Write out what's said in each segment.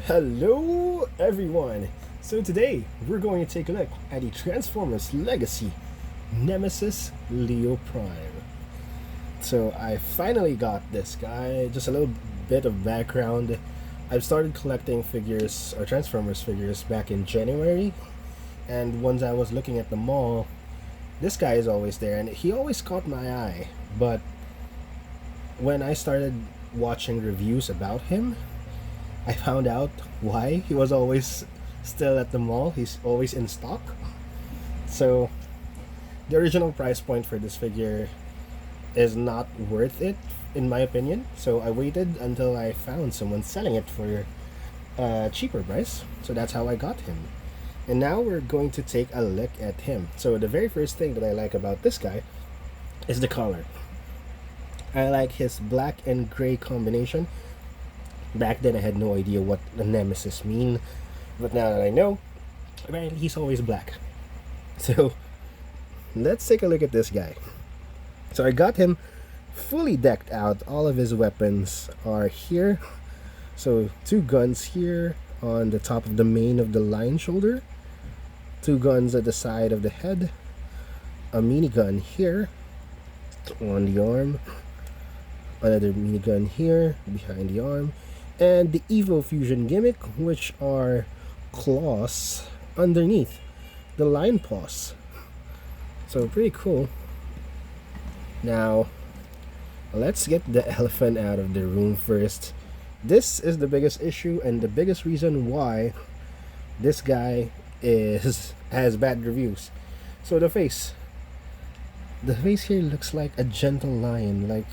Hello everyone! So today we're going to take a look at the Transformers Legacy Nemesis Leo Prime. So I finally got this guy. Just a little bit of background. I've started collecting figures or Transformers figures back in January, and once I was looking at the mall, this guy is always there and he always caught my eye. But when I started watching reviews about him, I found out why he was always still at the mall. He's always in stock. So the original price point for this figure is not worth it, in my opinion. So I waited until I found someone selling it for a cheaper price. So that's how I got him. And now we're going to take a look at him. So the very first thing that I like about this guy is the color. I like his black and gray combination. Back then I had no idea what the Nemesis mean, but now that I know, apparently he's always black. So let's take a look at this guy. So I got him fully decked out. All of his weapons are here. So 2 guns here on the top of the mane of the lion shoulder, 2 guns at the side of the head, a minigun here on the arm, another minigun here behind the arm, and the Evo Fusion gimmick, which are claws underneath the lion paws. So pretty cool. Now let's get the elephant out of the room first. This is the biggest issue and the biggest reason why this guy has bad reviews. So the face here looks like a gentle lion, like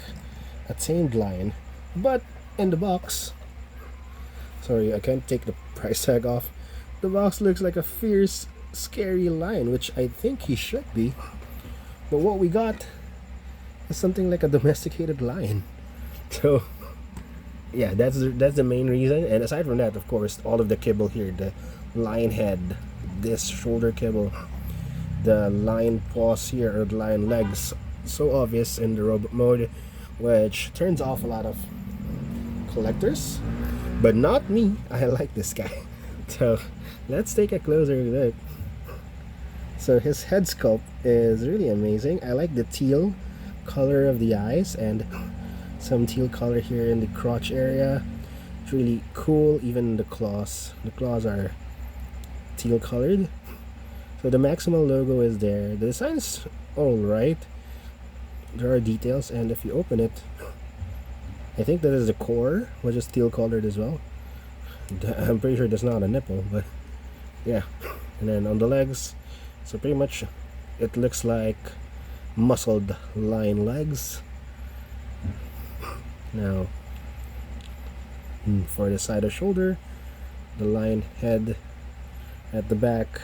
a tamed lion, but in the box, sorry, I can't take the price tag off. The box looks like a fierce, scary lion, which I think he should be. But what we got is something like a domesticated lion. So, yeah, that's the main reason. And aside from that, of course, all of the kibble here, the lion head, this shoulder kibble, the lion paws here, or the lion legs, so obvious in the robot mode, which turns off a lot of collectors. But not me. I like this guy. So let's take a closer look. So his head sculpt is really amazing. I like the teal color of the eyes and some teal color here in the crotch area. It's really cool. Even the claws. The claws are teal colored. So the Maximal logo is there. The design's alright. There are details, and if you open it, I think that is the core, which is teal colored as well. I'm pretty sure that's not a nipple, but yeah. And then on the legs, so pretty much it looks like muscled lion legs. Now, for the side of shoulder, the lion head at the back,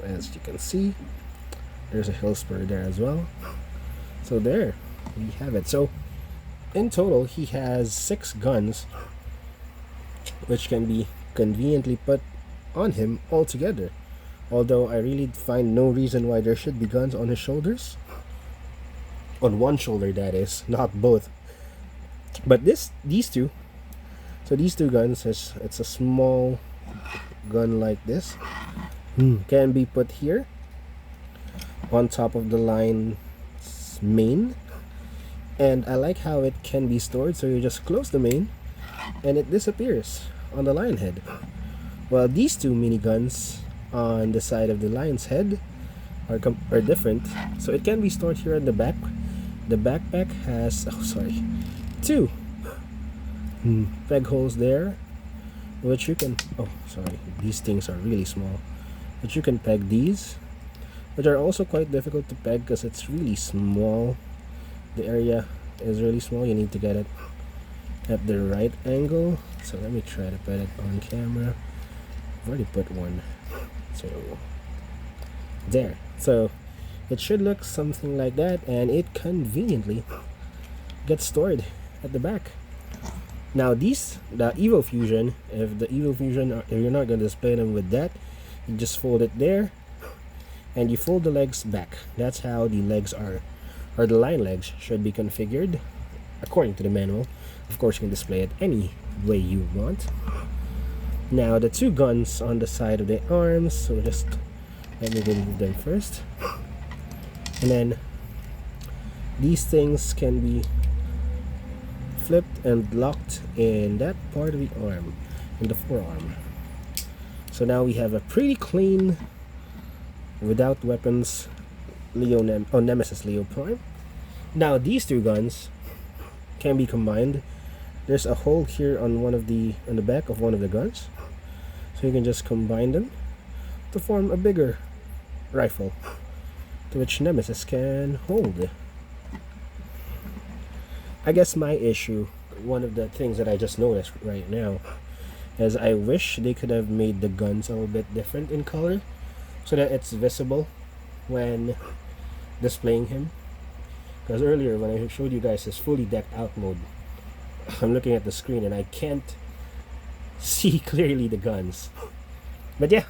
as you can see, there's a hill spur there as well. So there we have it. So in total, he has 6 guns, which can be conveniently put on him altogether. Although I really find no reason why there should be guns on his shoulders. On one shoulder, that is, not both. But these two, so these 2 guns, it's a small gun like this, can be put here on top of the lion's mane. And I like how it can be stored, so you just close the mane and it disappears on the lion head. Well, these 2 miniguns on the side of the lion's head are different, so it can be stored here at the back. The backpack has 2 peg holes there, which you can, these things are really small, but you can peg these, which are also quite difficult to peg because it's really small. The area is really small. You need to get it at the right angle. So let me try to put it on camera. I've already put one. So there. So it should look something like that, and it conveniently gets stored at the back. Now the Evo Fusion, if you're not going to display them with that, you just fold it there and you fold the legs back. That's how the legs are, or the lion legs should be configured according to the manual. Of course, you can display it any way you want. Now the two guns on the side of the arms, so just let me remove them first. And then these things can be flipped and locked in that part of the arm, in the forearm. So now we have a pretty clean, without weapons, Nemesis Leo Prime. Now these two guns can be combined. There's a hole here on the back of one of the guns, so you can just combine them to form a bigger rifle, to which Nemesis can hold. I guess my issue, one of the things that I just noticed right now, is I wish they could have made the guns a little bit different in color, so that it's visible when displaying him. Because earlier when I showed you guys this fully decked out mode, I'm looking at the screen and I can't see clearly the guns. But yeah,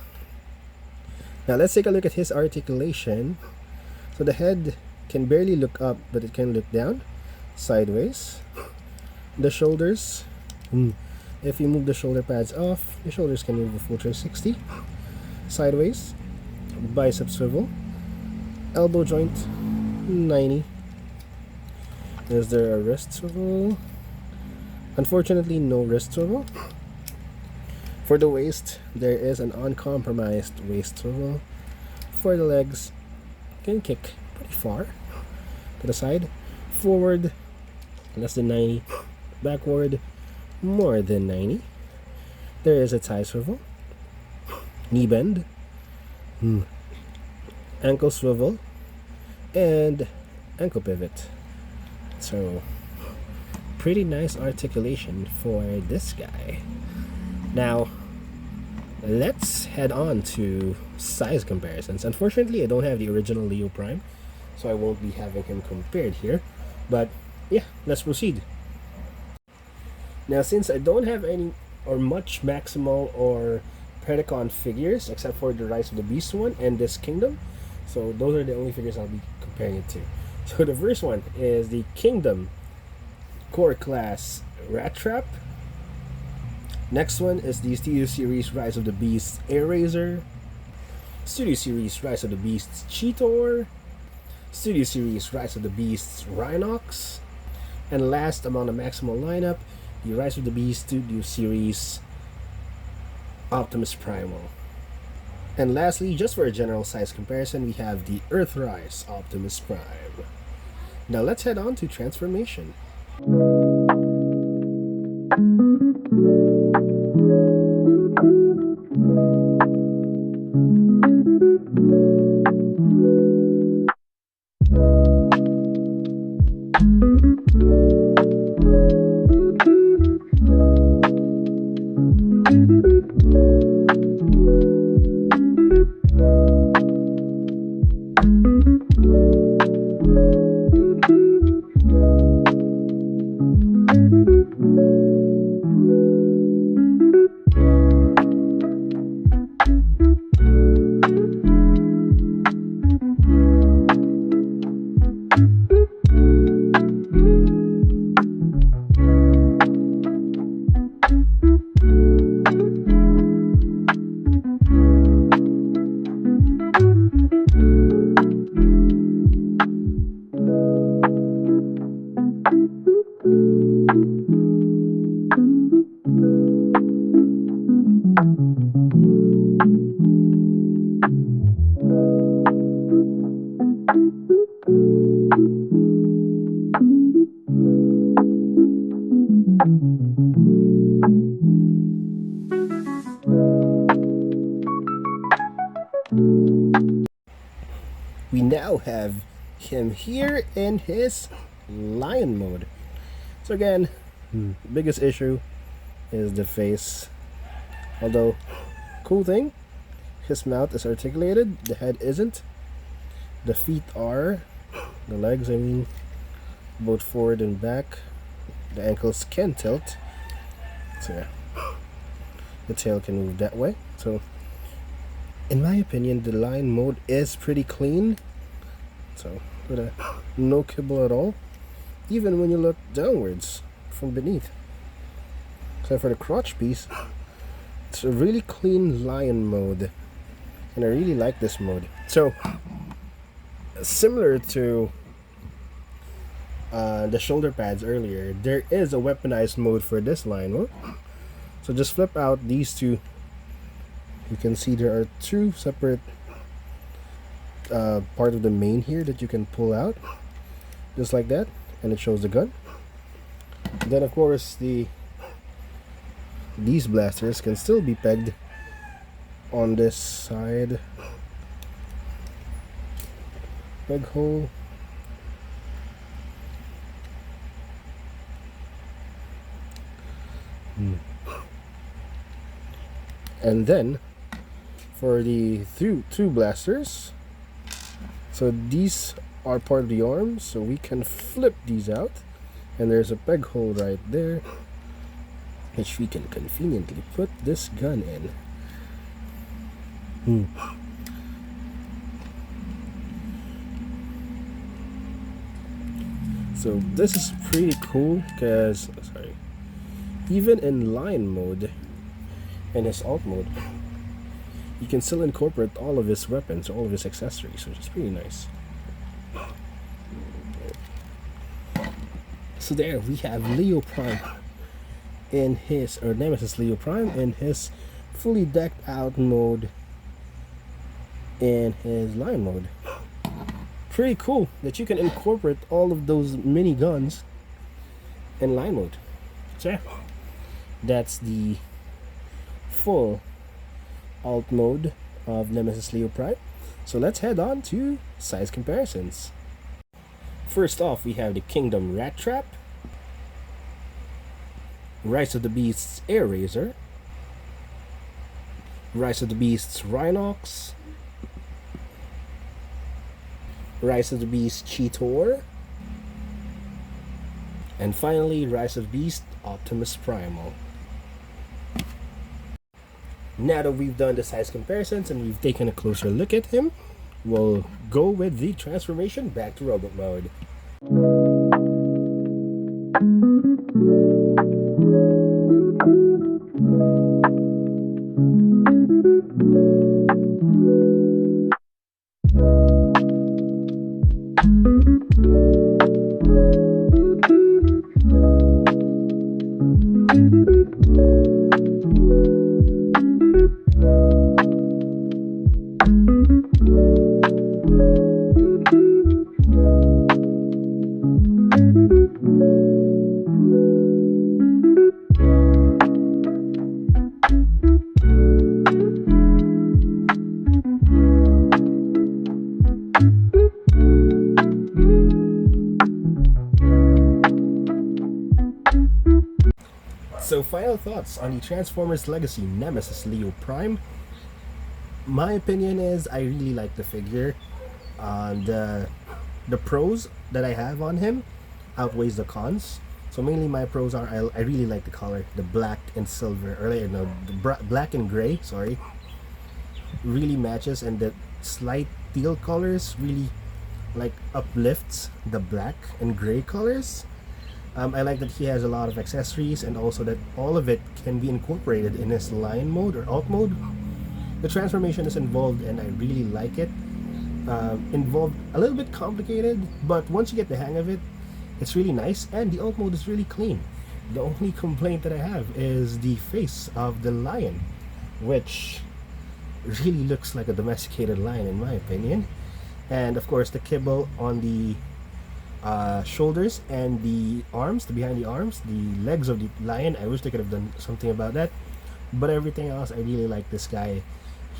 now let's take a look at his articulation. So the head can barely look up, but it can look down, sideways. The shoulders, if you move the shoulder pads off, the shoulders can move a full 360. Sideways, bicep swivel, elbow joint 90. Is there a wrist swivel? Unfortunately, no wrist swivel. For the waist, there is an uncompromised waist swivel. For the legs, can kick pretty far to the side. Forward, less than 90. Backward, more than 90. There is a thigh swivel. Knee bend. Ankle swivel. And ankle pivot. So, pretty nice articulation for this guy. Now, let's head on to size comparisons. Unfortunately, I don't have the original Leo Prime, so I won't be having him compared here. But yeah, let's proceed. Now, since I don't have any or much Maximal or Predacon figures, except for the Rise of the Beast one and this Kingdom, so those are the only figures I'll be comparing it to. So the first one is the Kingdom Core Class Rat Trap. Next one is the Studio Series Rise of the Beasts Air-Razor, Studio Series Rise of the Beasts Cheetor, Studio Series Rise of the Beasts Rhinox, and last among the Maximal lineup, the Rise of the Beasts Studio Series Optimus Primal. And lastly, just for a general size comparison, we have the Earthrise Optimus Prime. Now let's head on to transformation. We now have him here in his lion mode. So again, the biggest issue is the face. Although, cool thing, his mouth is articulated, the head isn't. The feet are, the legs I mean, both forward and back. The ankles can tilt. So yeah, the tail can move that way. So in my opinion, the lion mode is pretty clean. So no kibble at all, even when you look downwards from beneath. Except for the crotch piece, It's a really clean lion mode, and I really like this mode. So similar to the shoulder pads earlier, there is a weaponized mode for this lion mode. So just flip out these two. You can see there are two separate part of the main here that you can pull out, just like that, and it shows the gun. Then of course these blasters can still be pegged on this side peg hole. And then for the two blasters, so these are part of the arms, so we can flip these out, and there's a peg hole right there which we can conveniently put this gun in. So this is pretty cool because, even in lion mode and his alt mode, you can still incorporate all of his weapons, all of his accessories, which is pretty nice. So there we have Leo Prime in his, or Nemesis Leo Prime in his fully decked out mode in his lion mode. Pretty cool that you can incorporate all of those mini guns in lion mode. So yeah, that's the full alt mode of Nemesis Leo Prime. So let's head on to size comparisons. First off, we have the Kingdom Rat Trap, Rise of the Beasts Air Razor, Rise of the Beasts Rhinox, Rise of the Beast Cheetor, and finally Rise of the Beast Optimus Primal. Now that we've done the size comparisons and we've taken a closer look at him, we'll go with the transformation back to robot mode. So final thoughts on the Transformers Legacy Nemesis Leo Prime. My opinion is I really like the figure. The pros that I have on him outweighs the cons. So mainly my pros are I really like the color, the black and silver, or no, the black and gray, sorry. Really matches, and the slight teal colors really like uplifts the black and gray colors. I like that he has a lot of accessories, and also that all of it can be incorporated in his lion mode or alt mode. The transformation is involved and I really like it. Involved, a little bit complicated, but once you get the hang of it, it's really nice, and the alt mode is really clean. The only complaint that I have is the face of the lion, which really looks like a domesticated lion in my opinion. And of course the kibble on the shoulders and the arms, behind the arms, the legs of the lion. I wish they could have done something about that, but everything else, I really like this guy.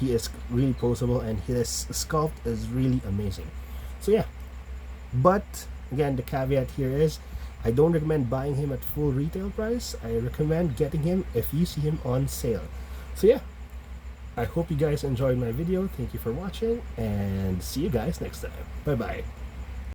He is really poseable, and his sculpt is really amazing. So yeah, but again, the caveat here is I don't recommend buying him at full retail price. I recommend getting him if you see him on sale. So yeah, I hope you guys enjoyed my video. Thank you for watching, and see you guys next time. Bye bye.